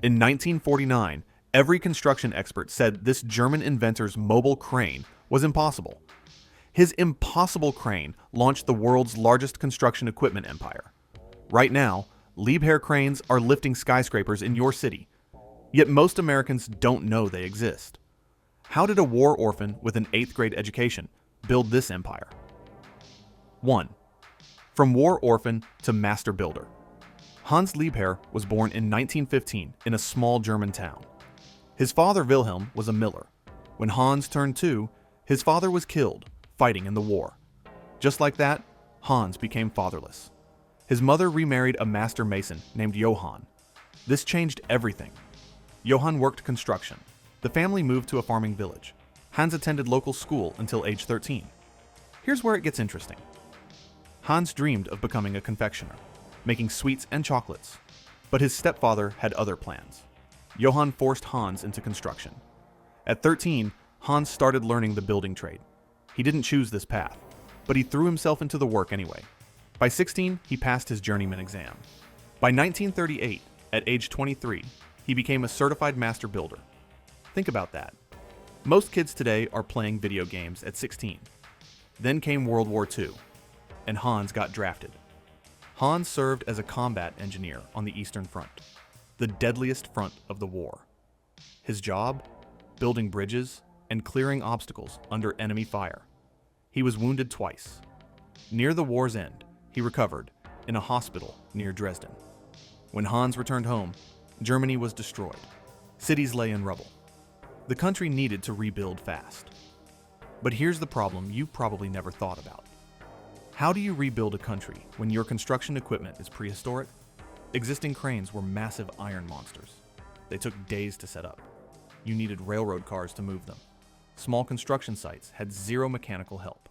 In 1949, every construction expert said this German inventor's mobile crane was impossible. His impossible crane launched the world's largest construction equipment empire. Right now, Liebherr cranes are lifting skyscrapers in your city, yet most Americans don't know they exist. How did a war orphan with an 8th grade education build this empire? 1. From war orphan to master builder. Hans Liebherr was born in 1915 in a small German town. His father Wilhelm was a miller. When Hans turned 2, his father was killed fighting in the war. Just like that, Hans became fatherless. His mother remarried a master mason named Johann. This changed everything. Johann worked construction. The family moved to a farming village. Hans attended local school until age 13. Here's where it gets interesting. Hans dreamed of becoming a confectioner, making sweets and chocolates. But his stepfather had other plans. Johann forced Hans into construction. At 13, Hans started learning the building trade. He didn't choose this path, but he threw himself into the work anyway. By 16, he passed his journeyman exam. By 1938, at age 23, he became a certified master builder. Think about that. Most kids today are playing video games at 16. Then came World War II, and Hans got drafted. Hans served as a combat engineer on the Eastern Front, the deadliest front of the war. His job? Building bridges and clearing obstacles under enemy fire. He was wounded twice. Near the war's end, he recovered in a hospital near Dresden. When Hans returned home, Germany was destroyed. Cities lay in rubble. The country needed to rebuild fast. But here's the problem you probably never thought about. How do you rebuild a country when your construction equipment is prehistoric? Existing cranes were massive iron monsters. They took days to set up. You needed railroad cars to move them. Small construction sites had zero mechanical help.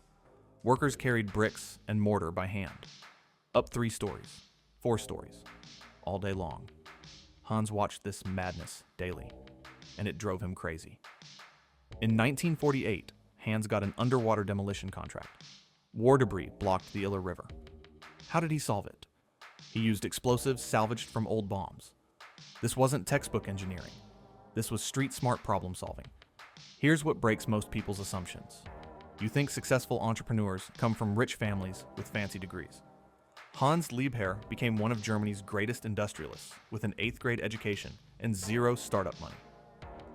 Workers carried bricks and mortar by hand. Up 3 stories, 4 stories, all day long. Hans watched this madness daily, and it drove him crazy. In 1948, Hans got an underwater demolition contract. War debris blocked the Iller River. How did he solve it? He used explosives salvaged from old bombs. This wasn't textbook engineering. This was street-smart problem solving. Here's what breaks most people's assumptions. You think successful entrepreneurs come from rich families with fancy degrees. Hans Liebherr became one of Germany's greatest industrialists with an 8th grade education and zero startup money.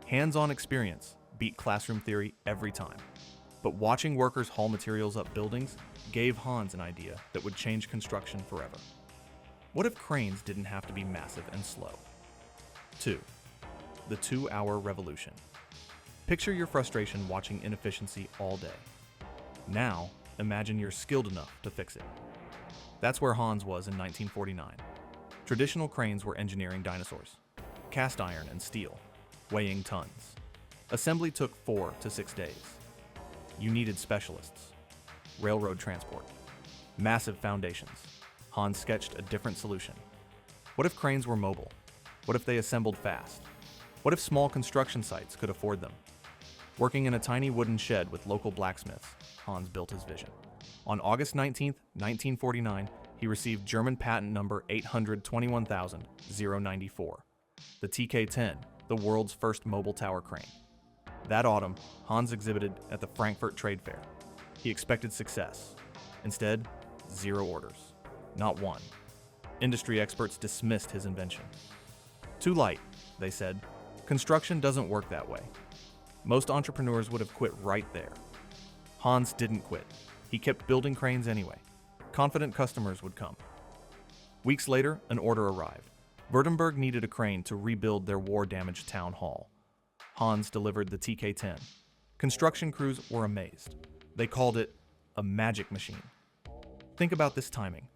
Hands-on experience beat classroom theory every time. But watching workers haul materials up buildings gave Hans an idea that would change construction forever. What if cranes didn't have to be massive and slow? 2. The 2-hour revolution. Picture your frustration watching inefficiency all day. Now, imagine you're skilled enough to fix it. That's where Hans was in 1949. Traditional cranes were engineering dinosaurs, cast iron and steel, weighing tons. Assembly took 4 to 6 days. You needed specialists, railroad transport, massive foundations. Hans sketched a different solution. What if cranes were mobile? What if they assembled fast? What if small construction sites could afford them? Working in a tiny wooden shed with local blacksmiths, Hans built his vision. On August 19, 1949, he received German patent number 821,094, the TK-10, the world's first mobile tower crane. That autumn, Hans exhibited at the Frankfurt Trade Fair. He expected success. Instead, 0 orders. Not one. Industry experts dismissed his invention. Too light, they said. Construction doesn't work that way. Most entrepreneurs would have quit right there. Hans didn't quit. He kept building cranes anyway. Confident customers would come. Weeks later, an order arrived. Württemberg needed a crane to rebuild their war-damaged town hall. Hans delivered the TK-10. Construction crews were amazed. They called it a magic machine. Think about this timing.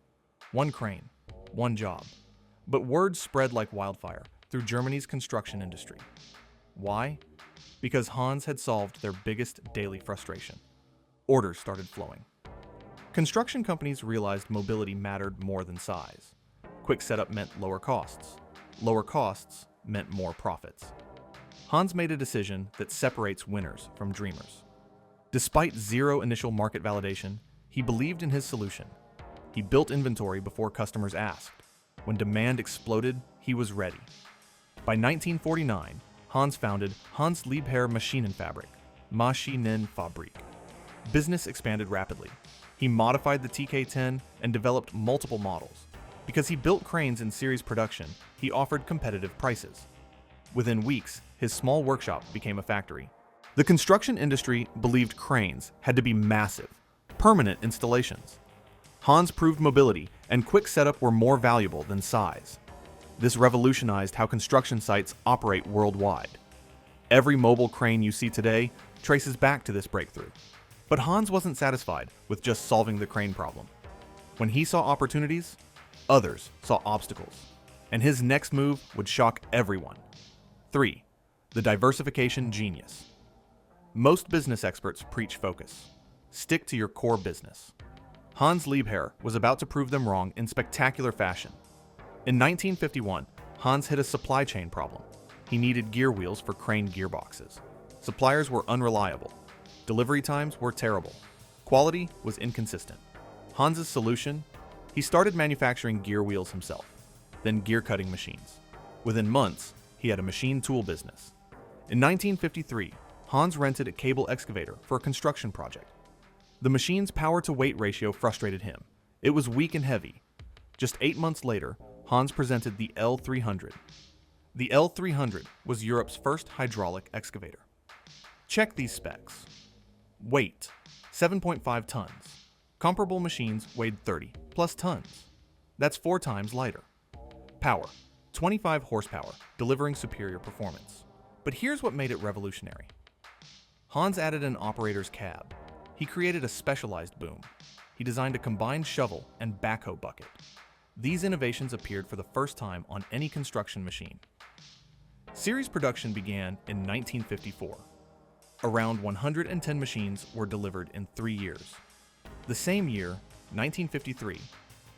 1 crane, 1 job. But word spread like wildfire through Germany's construction industry. Why? Because Hans had solved their biggest daily frustration. Orders started flowing. Construction companies realized mobility mattered more than size. Quick setup meant lower costs. Lower costs meant more profits. Hans made a decision that separates winners from dreamers. Despite 0 initial market validation, he believed in his solution. He built inventory before customers asked. When demand exploded, he was ready. By 1949, Hans founded Hans Liebherr Maschinenfabrik, Maschinenfabrik. Business expanded rapidly. He modified the TK-10 and developed multiple models. Because he built cranes in series production, he offered competitive prices. Within weeks, his small workshop became a factory. The construction industry believed cranes had to be massive, permanent installations. Hans proved mobility and quick setup were more valuable than size. This revolutionized how construction sites operate worldwide. Every mobile crane you see today traces back to this breakthrough. But Hans wasn't satisfied with just solving the crane problem. When he saw opportunities, others saw obstacles, and his next move would shock everyone. 3. The diversification genius. Most business experts preach focus. Stick to your core business. Hans Liebherr was about to prove them wrong in spectacular fashion. In 1951, Hans hit a supply chain problem. He needed gear wheels for crane gearboxes. Suppliers were unreliable. Delivery times were terrible. Quality was inconsistent. Hans's solution? He started manufacturing gear wheels himself, then gear cutting machines. Within months, he had a machine tool business. In 1953, Hans rented a cable excavator for a construction project. The machine's power-to-weight ratio frustrated him. It was weak and heavy. Just 8 months later, Hans presented the L300. The L300 was Europe's first hydraulic excavator. Check these specs. Weight, 7.5 tons. Comparable machines weighed 30 plus tons. That's 4 times lighter. Power, 25 horsepower, delivering superior performance. But here's what made it revolutionary. Hans added an operator's cab. He created a specialized boom. He designed a combined shovel and backhoe bucket. These innovations appeared for the first time on any construction machine. Series production began in 1954. Around 110 machines were delivered in 3 years. The same year, 1953,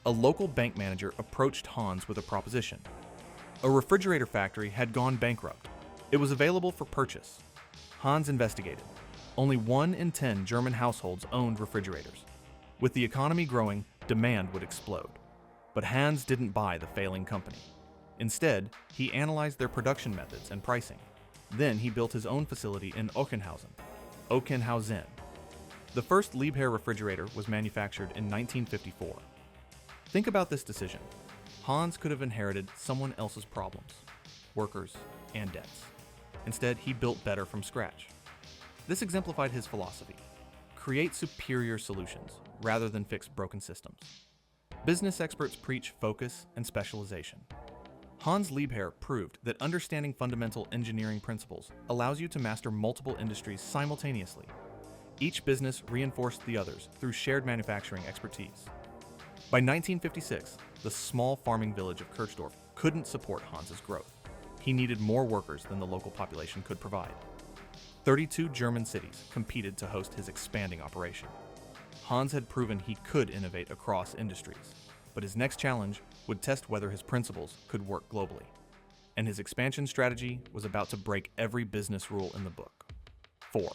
a local bank manager approached Hans with a proposition. A refrigerator factory had gone bankrupt. It was available for purchase. Hans investigated. Only 1 in 10 German households owned refrigerators. With the economy growing, demand would explode. But Hans didn't buy the failing company. Instead, he analyzed their production methods and pricing. Then he built his own facility in Ockenhausen. The first Liebherr refrigerator was manufactured in 1954. Think about this decision. Hans could have inherited someone else's problems, workers, and debts. Instead, he built better from scratch. This exemplified his philosophy. Create superior solutions rather than fix broken systems. Business experts preach focus and specialization. Hans Liebherr proved that understanding fundamental engineering principles allows you to master multiple industries simultaneously. Each business reinforced the others through shared manufacturing expertise. By 1956, the small farming village of Kirchdorf couldn't support Hans's growth. He needed more workers than the local population could provide. 32 German cities competed to host his expanding operation. Hans had proven he could innovate across industries, but his next challenge would test whether his principles could work globally. And his expansion strategy was about to break every business rule in the book. 4.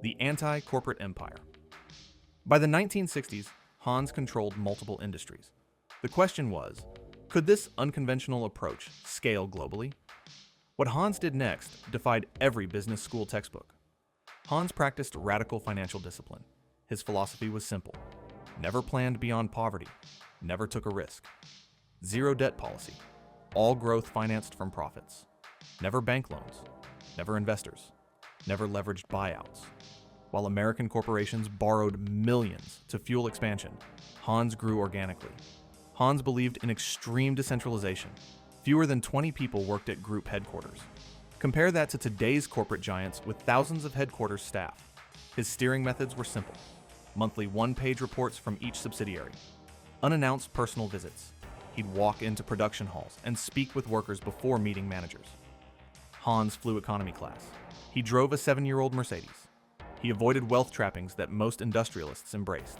The anti-corporate empire. By the 1960s, Hans controlled multiple industries. The question was, could this unconventional approach scale globally? What Hans did next defied every business school textbook. Hans practiced radical financial discipline. His philosophy was simple. Never planned beyond poverty. Never took a risk. Zero debt policy. All growth financed from profits. Never bank loans. Never investors. Never leveraged buyouts. While American corporations borrowed millions to fuel expansion, Hans grew organically. Hans believed in extreme decentralization. Fewer than 20 people worked at group headquarters. Compare that to today's corporate giants with thousands of headquarters staff. His steering methods were simple. Monthly one-page reports from each subsidiary. Unannounced personal visits. He'd walk into production halls and speak with workers before meeting managers. Hans flew economy class. He drove a 7-year-old Mercedes. He avoided wealth trappings that most industrialists embraced.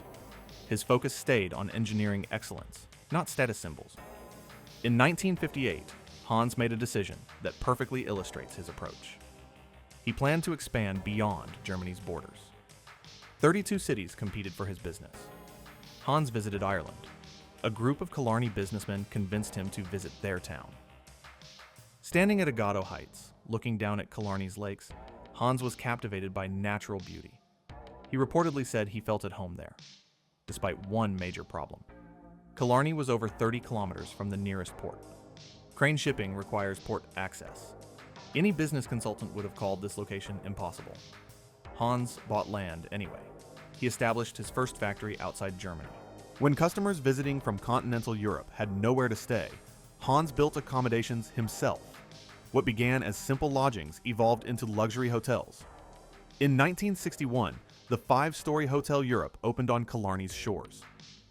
His focus stayed on engineering excellence, not status symbols. In 1958, Hans made a decision that perfectly illustrates his approach. He planned to expand beyond Germany's borders. 32 cities competed for his business. Hans visited Ireland. A group of Killarney businessmen convinced him to visit their town. Standing at Agato Heights, looking down at Killarney's lakes, Hans was captivated by natural beauty. He reportedly said he felt at home there, despite one major problem. Killarney was over 30 kilometers from the nearest port. Crane shipping requires port access. Any business consultant would have called this location impossible. Hans bought land anyway. He established his first factory outside Germany. When customers visiting from continental Europe had nowhere to stay, Hans built accommodations himself. What began as simple lodgings evolved into luxury hotels. In 1961, the 5-story Hotel Europe opened on Killarney's shores.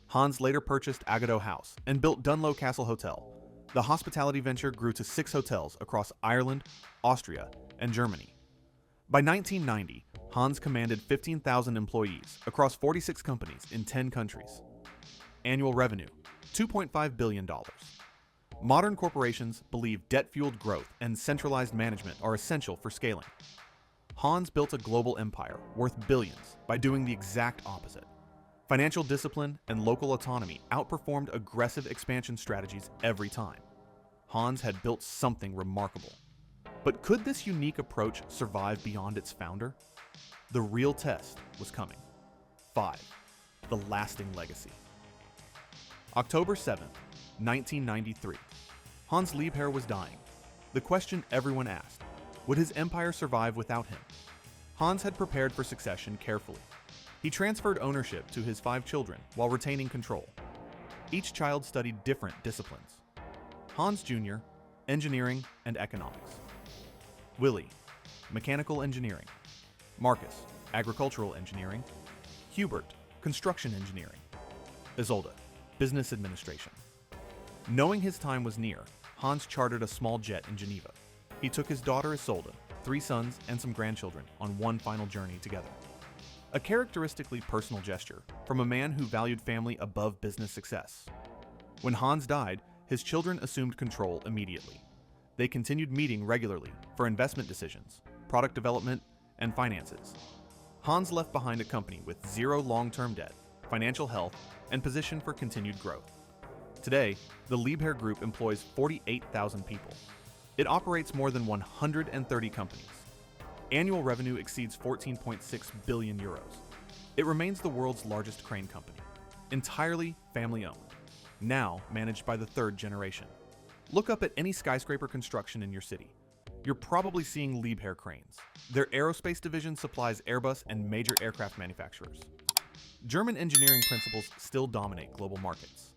Hans later purchased Agato House and built Dunloe Castle Hotel. The hospitality venture grew to 6 hotels across Ireland, Austria, and Germany. By 1990, Hans commanded 15,000 employees across 46 companies in 10 countries. Annual revenue, $2.5 billion. Modern corporations believe debt-fueled growth and centralized management are essential for scaling. Hans built a global empire worth billions by doing the exact opposite. Financial discipline and local autonomy outperformed aggressive expansion strategies every time. Hans had built something remarkable. But could this unique approach survive beyond its founder? The real test was coming. 5. The lasting legacy. October 7, 1993. Hans Liebherr was dying. The question everyone asked, would his empire survive without him? Hans had prepared for succession carefully. He transferred ownership to his 5 children while retaining control. Each child studied different disciplines. Hans Jr., engineering and economics. Willie, mechanical engineering. Marcus, agricultural engineering. Hubert, construction engineering. Isolde, business administration. Knowing his time was near, Hans chartered a small jet in Geneva. He took his daughter Isolde, 3 sons, and some grandchildren on one final journey together. A characteristically personal gesture from a man who valued family above business success. When Hans died, his children assumed control immediately. They continued meeting regularly for investment decisions, product development, and finances. Hans left behind a company with 0 long-term debt, financial health, and position for continued growth. Today, the Liebherr Group employs 48,000 people. It operates more than 130 companies. Annual revenue exceeds 14.6 billion euros. It remains the world's largest crane company, entirely family-owned, now managed by the 3rd generation. Look up at any skyscraper construction in your city. You're probably seeing Liebherr cranes. Their aerospace division supplies Airbus and major aircraft manufacturers. German engineering principles still dominate global markets.